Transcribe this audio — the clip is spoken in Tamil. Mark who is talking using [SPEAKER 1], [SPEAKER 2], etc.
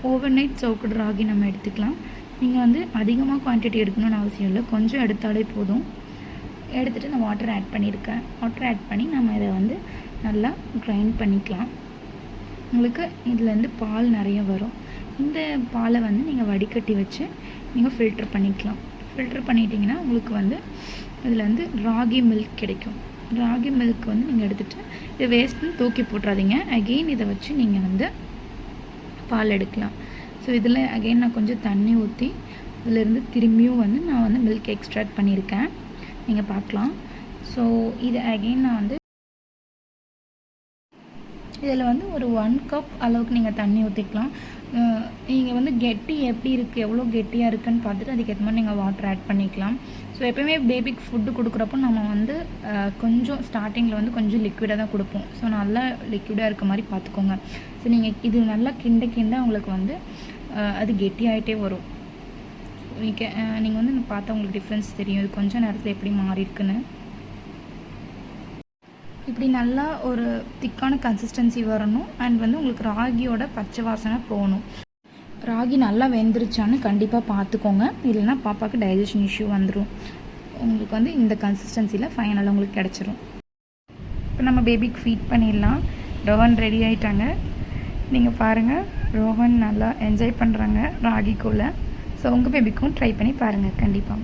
[SPEAKER 1] ஓவர் நைட் சோக்குடு ராகி நம்ம எடுத்துக்கலாம். நீங்கள் வந்து அதிகமாக குவான்டிட்டி எடுக்கணும்னு அவசியம் இல்லை, கொஞ்சம் எடுத்தாலே போதும். எடுத்துகிட்டு நான் வாட்டர் ஆட் பண்ணியிருக்கேன். வாட்டர் ஆட் பண்ணி நம்ம இதை வந்து நல்லா கிரைண்ட் பண்ணிக்கலாம். உங்களுக்கு இதுலேருந்து பால் நிறைய வரும். இந்த பாலை வந்து நீங்கள் வடிகட்டி வச்சு நீங்கள் ஃபில்டர் பண்ணிக்கலாம். ஃபில்டர் பண்ணிட்டீங்கன்னா உங்களுக்கு வந்து இதில் வந்து ராகி மில்க் கிடைக்கும். ராகி மில்க் வந்து நீங்கள் எடுத்துகிட்டு இதை வேஸ்ட்டுன்னு தூக்கி போட்டுறாதீங்க. அகெயின் இதை வச்சு நீங்கள் வந்து பால் எடுக்கலாம். ஸோ இதில் அகெயின் நான் கொஞ்சம் தண்ணி ஊற்றி இதிலேருந்து திரும்பியும் வந்து நான் வந்து மில்க் எக்ஸ்ட்ராக்ட் பண்ணியிருக்கேன், நீங்கள் பார்க்கலாம். ஸோ இது அகெயின் நான் வந்து இதில் வந்து ஒரு 1 கப் அளவுக்கு நீங்கள் தண்ணி ஊற்றிக்கலாம். நீங்கள் வந்து கெட்டி எப்படி இருக்குது, எவ்வளோ கெட்டியாக இருக்குதுன்னு பார்த்துட்டு அதுக்கேற்ற மாதிரி நீங்கள் வாட்டர் ஆட் பண்ணிக்கலாம். ஸோ எப்போயுமே பேபிக்கு ஃபுட்டு கொடுக்குறப்போ நம்ம வந்து கொஞ்சம் ஸ்டார்டிங்கில் வந்து கொஞ்சம் லிக்விடாக தான் கொடுப்போம். ஸோ நல்லா லிக்விடாக இருக்க மாதிரி பார்த்துக்கோங்க. ஸோ நீங்கள் இது நல்லா கிண்ட உங்களுக்கு வந்து அது கெட்டியாகிட்டே வரும். நீங்கள் வந்து பார்த்தா உங்களுக்கு டிஃப்ரென்ஸ் தெரியும், இது கொஞ்சம் நேரத்தில் எப்படி மாறி இருக்குன்னு. இப்படி நல்லா ஒரு திக்கான கன்சிஸ்டன்சி வரணும். அண்ட் வந்து உங்களுக்கு ராகியோட பச்சை வாசனை போகணும். ராகி நல்லா வெந்துருச்சான்னு கண்டிப்பாக பார்த்துக்கோங்க, இல்லைன்னா பாப்பாவுக்கு டைஜஷன் இஷ்யூ வந்துடும். உங்களுக்கு வந்து இந்த கன்சிஸ்டன்சியில் ஃபைனலாக உங்களுக்கு கிடச்சிரும். இப்போ நம்ம பேபிக்கு ஃபீட் பண்ணிடலாம். ரோஹன் ரெடி ஆகிட்டாங்க. நீங்கள் பாருங்கள், ரோஹன் நல்லா என்ஜாய் பண்ணுறாங்க ராகிக்குள்ளே. ஸோ உங்கள் பேபிக்கும் ட்ரை பண்ணி பாருங்கள் கண்டிப்பாக.